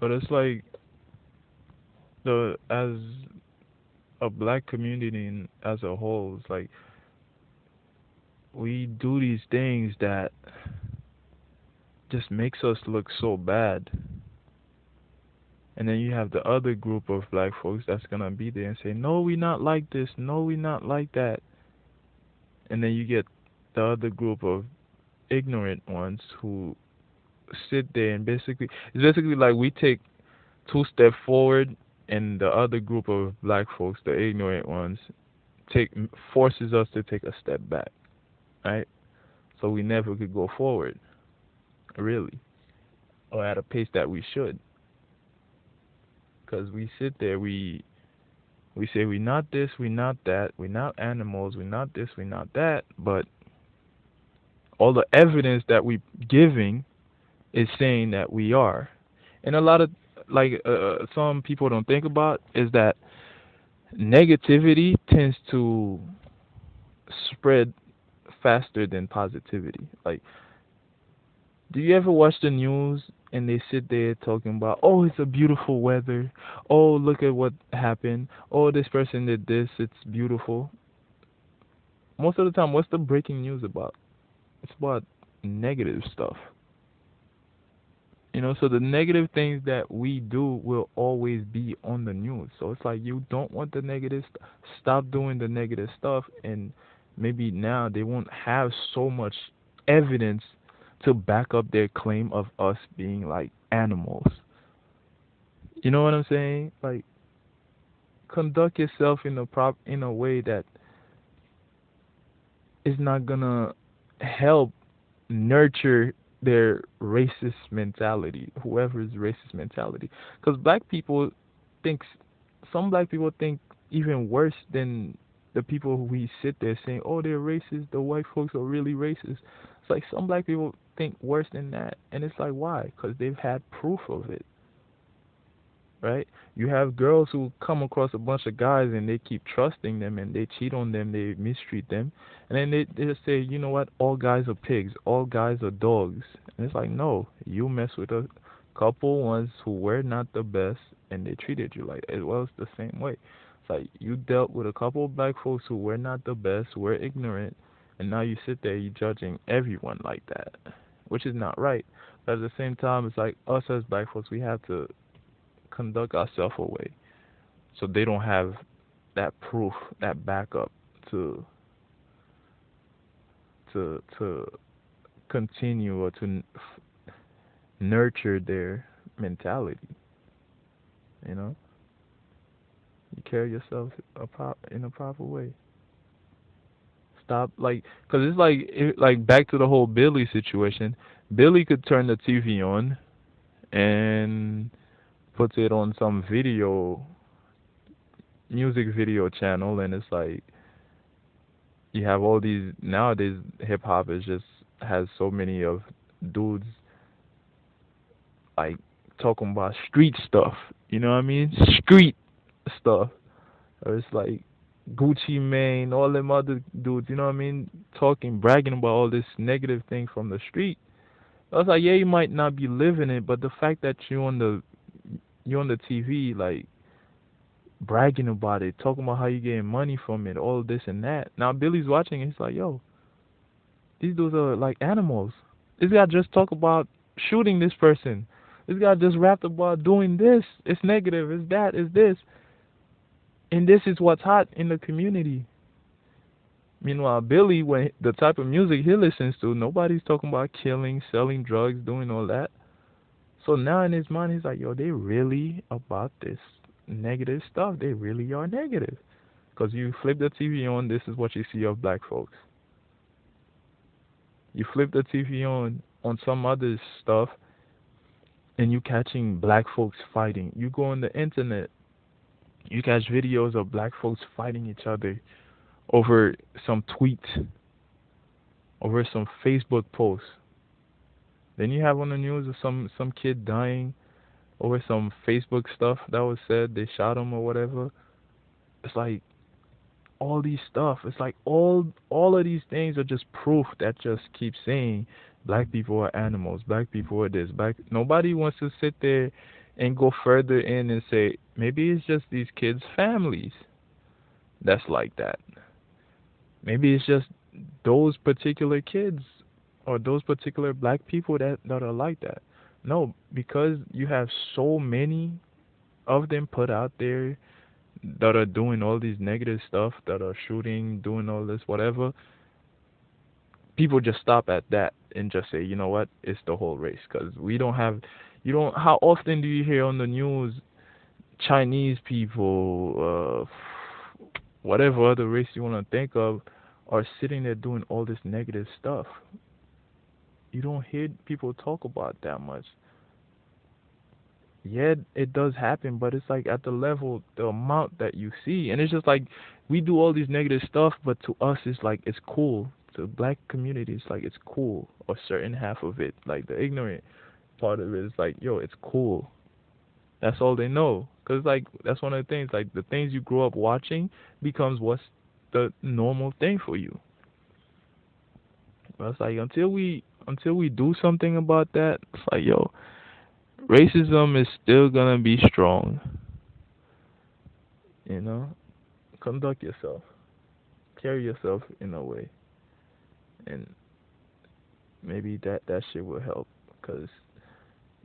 But it's like the as a black community and as a whole, it's like we do these things that just makes us look so bad. And then you have the other group of black folks that's gonna be there and say, "No, we not like this. No, we not like that." And then you get the other group of ignorant ones who sit there and it's basically like we take two steps forward, and the other group of black folks, the ignorant ones, take forces us to take a step back, right? So we never could go forward, really, or at a pace that we should, because we sit there, we say we not this, we not that, we not animals, we not this, we not that, but all the evidence that we giving is saying that we are. And a lot of some people don't think about is that negativity tends to spread faster than positivity. Like, do you ever watch the news and they sit there talking about, oh, it's a beautiful weather. Oh, look at what happened. Oh, this person did this. It's beautiful. Most of the time, what's the breaking news about? It's about negative stuff. So the negative things that we do will always be on the news. So it's like you don't want the negative stop doing the negative stuff, and maybe now they won't have so much evidence to back up their claim of us being like animals. You know what I'm saying? Like, conduct yourself in a way that is not gonna help nurture their racist mentality, whoever's racist mentality. Because think, some black people think even worse than the people who we sit there saying, oh, they're racist, the white folks are really racist. It's like some black people think worse than that. And it's like, why? Because they've had proof of it, right? You have girls who come across a bunch of guys and they keep trusting them and they cheat on them, they mistreat them, and then they just say, you know what, all guys are pigs, all guys are dogs. And it's like, no, you mess with a couple ones who were not the best and they treated you like it was the same way. It's like you dealt with a couple of black folks who were not the best, were ignorant, and now you sit there, you judging everyone like that, which is not right. But at the same time, it's like us as black folks, we have to conduct ourselves away so they don't have that proof, that backup to to continue or to nurture their mentality. You know, you carry yourself in a proper way. Stop, like, cause it's like like back to the whole Billy situation. Billy could turn the TV on and put it on some music video channel, and it's like you have all these nowadays. Hip hop is just has so many of dudes like talking about street stuff. You know what I mean? Street stuff. Or it's like Gucci Mane, all them other dudes. You know what I mean? Talking, bragging about all this negative thing from the street. I was like, yeah, you might not be living it, but the fact that you're on the TV, like bragging about it, talking about how you getting money from it, all this and that. Now Billy's watching, and he's like, yo, these dudes are like animals. This guy just talked about shooting this person. This guy just rapped about doing this. It's negative. It's that. It's this. And this is what's hot in the community. Meanwhile, Billy, when the type of music he listens to, nobody's talking about killing, selling drugs, doing all that. So now in his mind, he's like, yo, they really about this negative stuff. They really are negative. Because you flip the TV on, this is what you see of black folks. You flip the TV on some other stuff, and you catching black folks fighting. You go on the internet, you catch videos of black folks fighting each other over some tweets, over some Facebook posts. Then you have on the news of some kid dying over some Facebook stuff that was said. They shot him or whatever. It's like all these stuff. It's like all of these things are just proof that just keep saying black people are animals. Black people are this. Black nobody wants to sit there and go further in and say maybe it's just these kids' families that's like that. Maybe it's just those particular kids or those particular black people that are like that. No, because you have so many of them put out there that are doing all these negative stuff, that are shooting, doing all this, whatever, people just stop at that and just say, you know what, it's the whole race. Because we don't have, you don't, how often do you hear on the news Chinese people, whatever other race you want to think of, are sitting there doing all this negative stuff? You don't hear people talk about that much. Yeah, it does happen, but it's like at the level, the amount that you see, and it's just like we do all these negative stuff, but to us, it's like it's cool. To the black community, it's like it's cool. A certain half of it, like the ignorant part of it, is like, yo, it's cool. That's all they know, cause like that's one of the things. Like the things you grow up watching becomes what's the normal thing for you. But it's like until we do something about that, it's like, yo, racism is still gonna be strong. You know, conduct yourself, carry yourself in a way, and maybe that shit will help. Cause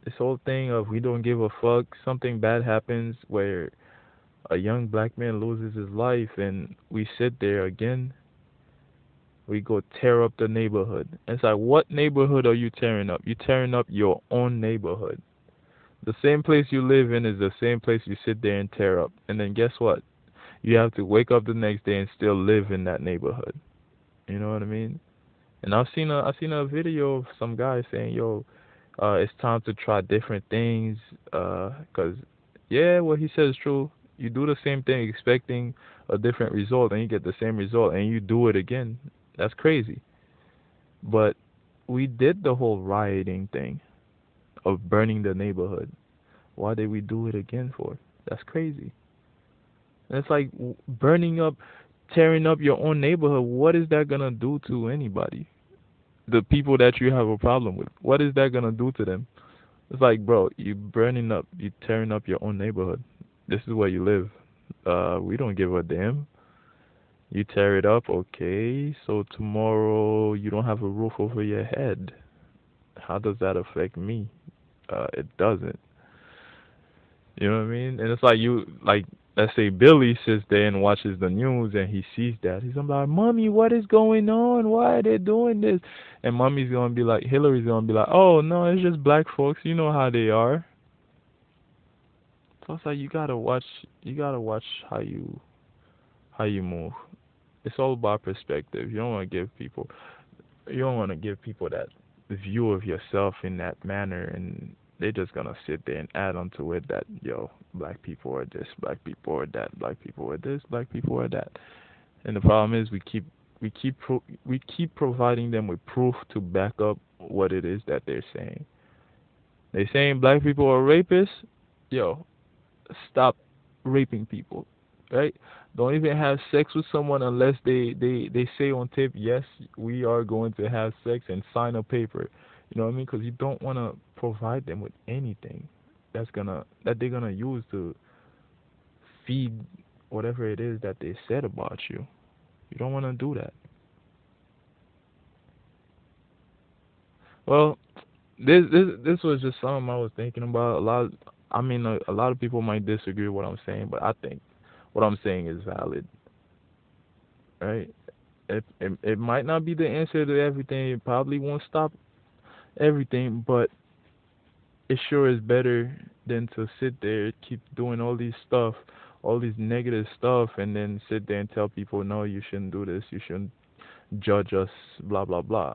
this whole thing of we don't give a fuck, something bad happens where a young black man loses his life, and we sit there again. We go tear up the neighborhood. And it's like, what neighborhood are you tearing up? You tearing up your own neighborhood. The same place you live in is the same place you sit there and tear up. And then guess what? You have to wake up the next day and still live in that neighborhood. You know what I mean? And I've seen a video of some guy saying, "Yo, it's time to try different things." 'Cause yeah, what he says is true. You do the same thing expecting a different result, and you get the same result, and you do it again. That's crazy. But we did the whole rioting thing of burning the neighborhood. Why did we do it again for? That's crazy. And it's like burning up, tearing up your own neighborhood. What is that gonna do to anybody? The people that you have a problem with. What is that gonna do to them? It's like, bro, you burning up, you tearing up your own neighborhood. This is where you live. We don't give a damn. You tear it up, okay? So tomorrow you don't have a roof over your head. How does that affect me? It doesn't. You know what I mean? And it's like let's say Billy sits there and watches the news and he sees that. He's gonna be like, Mommy, what is going on? Why are they doing this? And Mommy's gonna be like, Hillary's gonna be like, oh no, it's just black folks. You know how they are. So it's like you gotta watch how you move. It's all about perspective. You don't wanna give people that view of yourself in that manner, and they're just gonna sit there and add onto it that, yo, black people are this, black people are that, black people are this, black people are that. And the problem is we keep providing them with proof to back up what it is that they're saying. They're saying black people are rapists. Yo, stop raping people, right? Don't even have sex with someone unless they say on tape, yes, we are going to have sex, and sign a paper. You know what I mean? Because you don't want to provide them with anything that they're gonna use to feed whatever it is that they said about you. You don't want to do that. Well, this was just something I was thinking about. I mean, a lot of people might disagree with what I'm saying, but I think what I'm saying is valid, right? It might not be the answer to everything. It probably won't stop everything, but it sure is better than to sit there, keep doing all these stuff, all these negative stuff, and then sit there and tell people, no, you shouldn't do this, you shouldn't judge us, blah blah blah.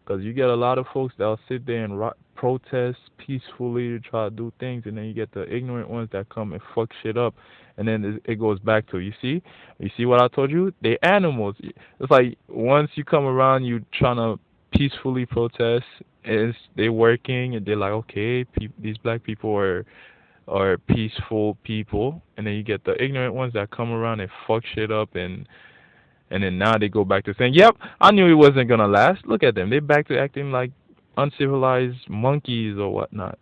Because you get a lot of folks that'll sit there and protest peacefully to try to do things, and then you get the ignorant ones that come and fuck shit up, and then it goes back to, you see what I told you? They animals. It's like once you come around, you trying to peacefully protest, is they working, and they're like, okay, these black people are peaceful people, and then you get the ignorant ones that come around and fuck shit up, and then now they go back to saying, "Yep, I knew it wasn't gonna last." Look at them; they're back to acting like uncivilized monkeys or whatnot.